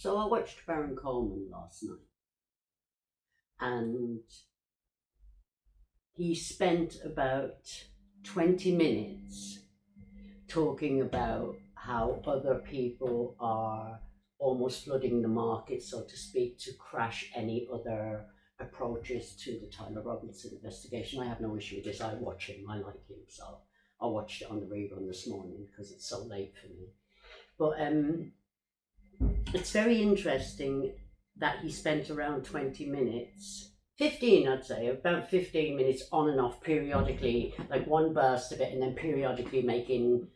So I watched Baron Coleman last night, and he spent about 20 minutes talking about how other people are almost flooding the market, so to speak, to crash any other approaches to the Tyler Robinson investigation. I have no issue with this. I watch him, I like him, so I watched it on the rerun this morning because it's so late for me. But it's very interesting that he spent around 20 minutes, 15 I'd say, about 15 minutes on and off periodically, like one burst of it, and then periodically making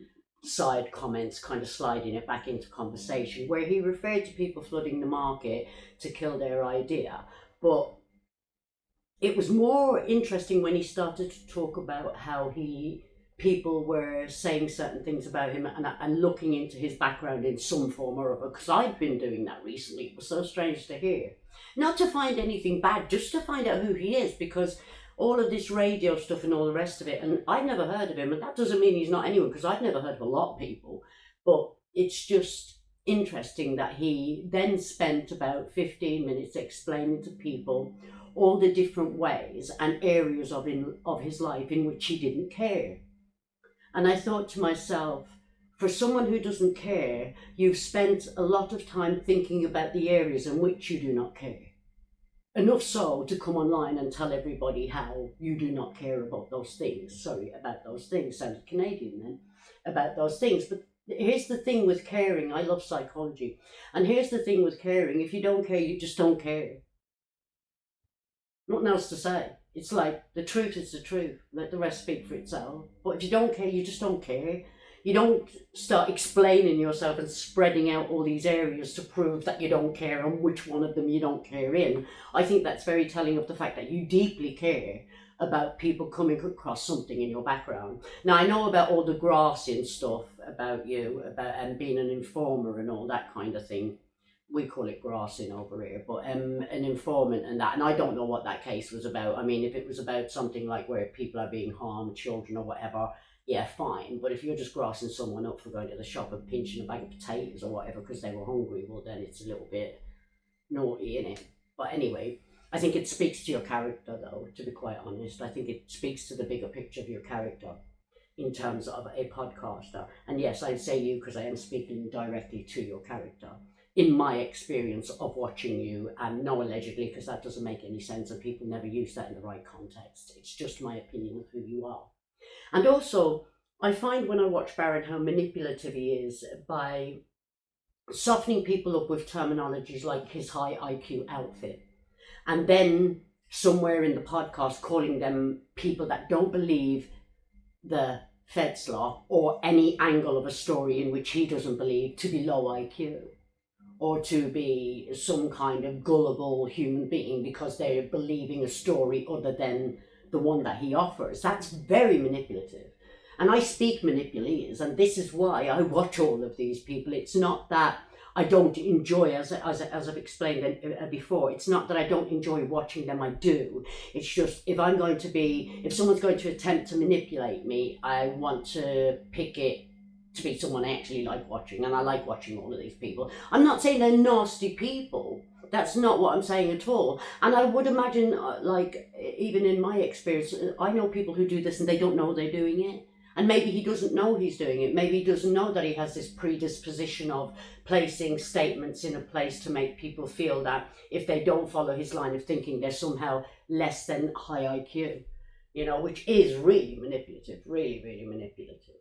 side comments, kind of sliding it back into conversation, where he referred to people flooding the market to kill their idea. But it was more interesting when he started to talk about how people were saying certain things about him and looking into his background in some form or other, because I'd been doing that recently. It was so strange to hear. Not to find anything bad, just to find out who he is, because all of this radio stuff and all the rest of it, and I'd never heard of him, and that doesn't mean he's not anyone, because I've never heard of a lot of people, but it's just interesting that he then spent about 15 minutes explaining to people all the different ways and areas of his life in which he didn't care. And I thought to myself, for someone who doesn't care, you've spent a lot of time thinking about the areas in which you do not care. Enough so to come online and tell everybody how you do not care about those things. Sorry, about those things. Sounded Canadian then. About those things. But here's the thing with caring. I love psychology. And here's the thing with caring. If you don't care, you just don't care. Nothing else to say. It's like, the truth is the truth. Let the rest speak for itself. But if you don't care, you just don't care. You don't start explaining yourself and spreading out all these areas to prove that you don't care and which one of them you don't care in. I think that's very telling of the fact that you deeply care about people coming across something in your background. Now, I know about all the grassing stuff about you, about being an informer and all that kind of thing. We call it grassing over here, but an informant and that, and I don't know what that case was about. I mean, if it was about something like where people are being harmed, children or whatever, yeah, fine. But if you're just grassing someone up for going to the shop and pinching a bag of potatoes or whatever because they were hungry, well, then it's a little bit naughty, innit? But anyway, I think it speaks to your character, though, to be quite honest. I think it speaks to the bigger picture of your character in terms of a podcaster. And yes, I say you because I am speaking directly to your character. In my experience of watching you, and no allegedly, because that doesn't make any sense and people never use that in the right context. It's just my opinion of who you are. And also, I find when I watch Baron how manipulative he is by softening people up with terminologies like his high IQ outfit, and then somewhere in the podcast calling them people that don't believe the Fed's law or any angle of a story in which he doesn't believe to be low IQ, or to be some kind of gullible human being because they're believing a story other than the one that he offers. That's very manipulative. And I speak manipulators, and this is why I watch all of these people. It's not that I don't enjoy, as I've explained before, it's not that I don't enjoy watching them, I do. It's just, if someone's going to attempt to manipulate me, I want to pick it to be someone I actually like watching, and I like watching all of these people. I'm not saying they're nasty people. That's not what I'm saying at all. And I would imagine, like, even in my experience, I know people who do this and they don't know they're doing it. And maybe he doesn't know he's doing it. Maybe he doesn't know that he has this predisposition of placing statements in a place to make people feel that if they don't follow his line of thinking, they're somehow less than high IQ, which is really manipulative, really, really manipulative.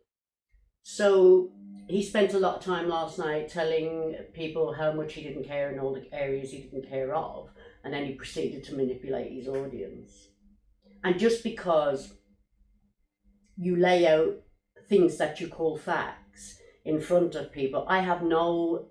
So he spent a lot of time last night telling people how much he didn't care in all the areas he didn't care of, and then he proceeded to manipulate his audience. And just because you lay out things that you call facts in front of people, I have nothing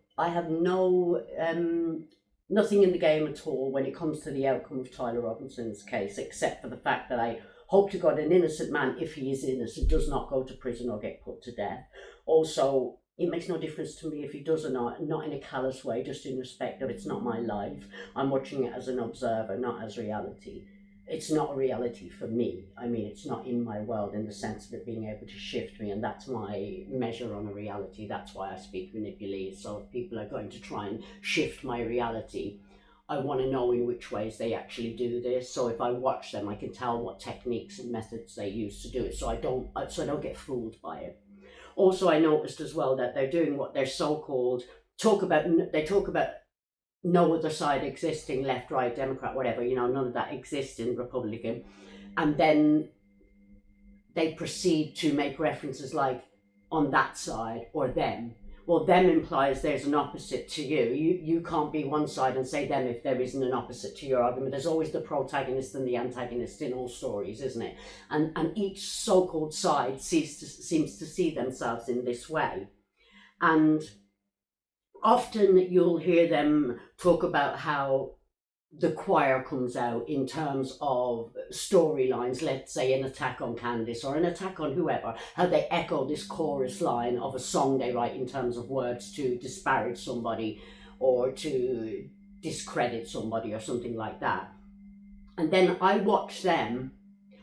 in the game at all when it comes to the outcome of Tyler Robinson's case, except for the fact that I hope to God an innocent man, if he is innocent, does not go to prison or get put to death. Also, it makes no difference to me if he does or not in a callous way, just in respect of it's not my life. I'm watching it as an observer, not as reality. it's not a reality for me. I mean, it's not in my world in the sense of it being able to shift me, and that's my measure on a reality. That's why I speak manipulate. So if people are going to try and shift my reality, I want to know in which ways they actually do this. So if I watch them, I can tell what techniques and methods they use to do it. So I don't get fooled by it. Also, I noticed as well that they're doing what they're so-called talk about no other side existing, left, right, Democrat, whatever, none of that exists in Republican. And then they proceed to make references like on that side or them. Well, them implies there's an opposite to you. You can't be one side and say them if there isn't an opposite to your argument. There's always the protagonist and the antagonist in all stories, isn't it? And each so-called side seems to see themselves in this way. And often you'll hear them talk about how the choir comes out in terms of storylines, let's say an attack on Candice or an attack on whoever, how they echo this chorus line of a song they write in terms of words to disparage somebody or to discredit somebody or something like that. And then I watch them,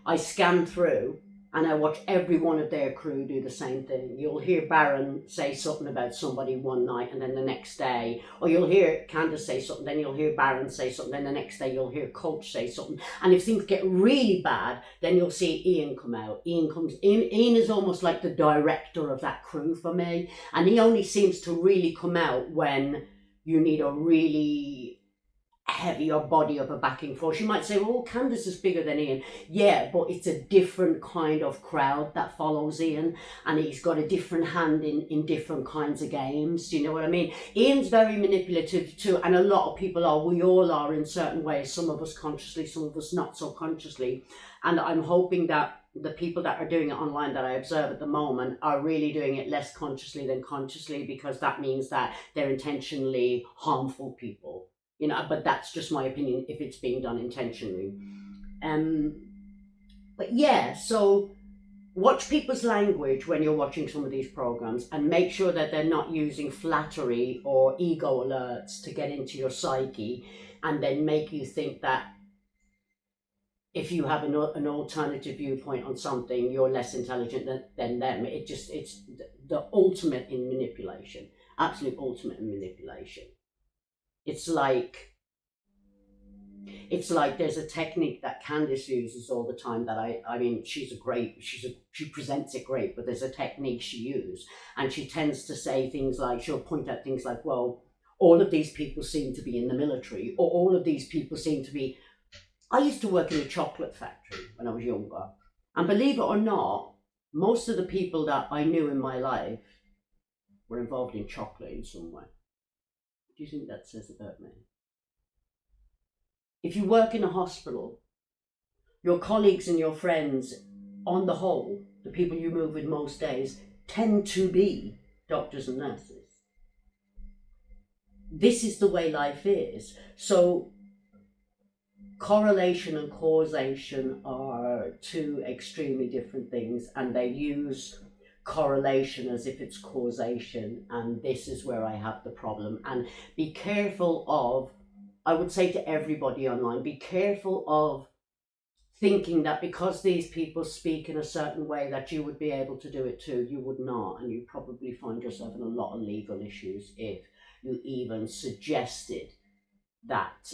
I scan through, and I watch every one of their crew do the same thing. You'll hear Baron say something about somebody one night, and then the next day, or you'll hear Candice say something, then you'll hear Baron say something, then the next day you'll hear Coach say something. And if things get really bad, then you'll see Ian come out. Ian is almost like the director of that crew for me, and he only seems to really come out when you need a really heavier body of a backing force. You might say, well, Candice is bigger than Ian. Yeah, but it's a different kind of crowd that follows Ian, and he's got a different hand in different kinds of games. Do you know what I mean? Ian's very manipulative too, and a lot of people are. We all are in certain ways, some of us consciously, some of us not so consciously. And I'm hoping that the people that are doing it online that I observe at the moment are really doing it less consciously than consciously, because that means that they're intentionally harmful people. But that's just my opinion if it's being done intentionally. But yeah, so watch people's language when you're watching some of these programs, and make sure that they're not using flattery or ego alerts to get into your psyche and then make you think that if you have an alternative viewpoint on something, you're less intelligent than them. It's the ultimate in manipulation, absolute ultimate in manipulation. It's like there's a technique that Candice uses all the time that I mean, she presents it great, but there's a technique she uses, and she tends to say things like, she'll point out things like, well, all of these people seem to be in the military, or all of these people seem to be. I used to work in a chocolate factory when I was younger, and believe it or not, most of the people that I knew in my life were involved in chocolate in some way. What do you think that says about me? If you work in a hospital, your colleagues and your friends, on the whole, the people you move with most days, tend to be doctors and nurses. This is the way life is. So correlation and causation are two extremely different things, and they use correlation as if it's causation, and this is where I have the problem. And be careful of, I would say to everybody online, be careful of thinking that because these people speak in a certain way that you would be able to do it too. You would not, and you probably find yourself in a lot of legal issues if you even suggested that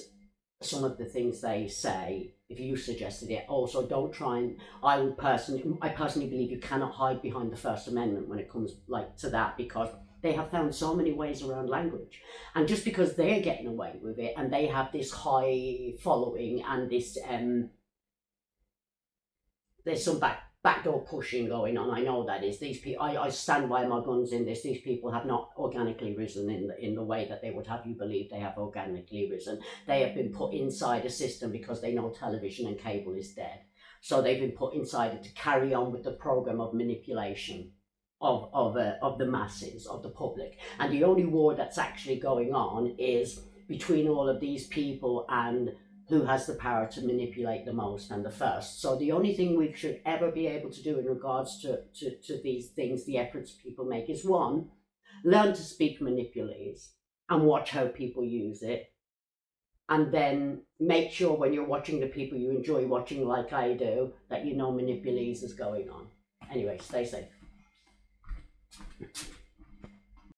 some of the things they say, if you suggested it. Also, don't try and, I personally believe you cannot hide behind the First Amendment when it comes to that, because they have found so many ways around language. And just because they're getting away with it and they have this high following and this there's some backdoor pushing going on. I know that is. These people, I stand by my guns in this. These people have not organically risen in the way that they would have you believe they have organically risen. They have been put inside a system because they know television and cable is dead. So they've been put inside it to carry on with the program of manipulation of the masses, of the public. And the only war that's actually going on is between all of these people and who has the power to manipulate the most and the first. So the only thing we should ever be able to do in regards to these things, the efforts people make, is one, learn to speak manipulate and watch how people use it, and then make sure when you're watching the people you enjoy watching, like I do, that you know manipulations is going on. Anyway, stay safe.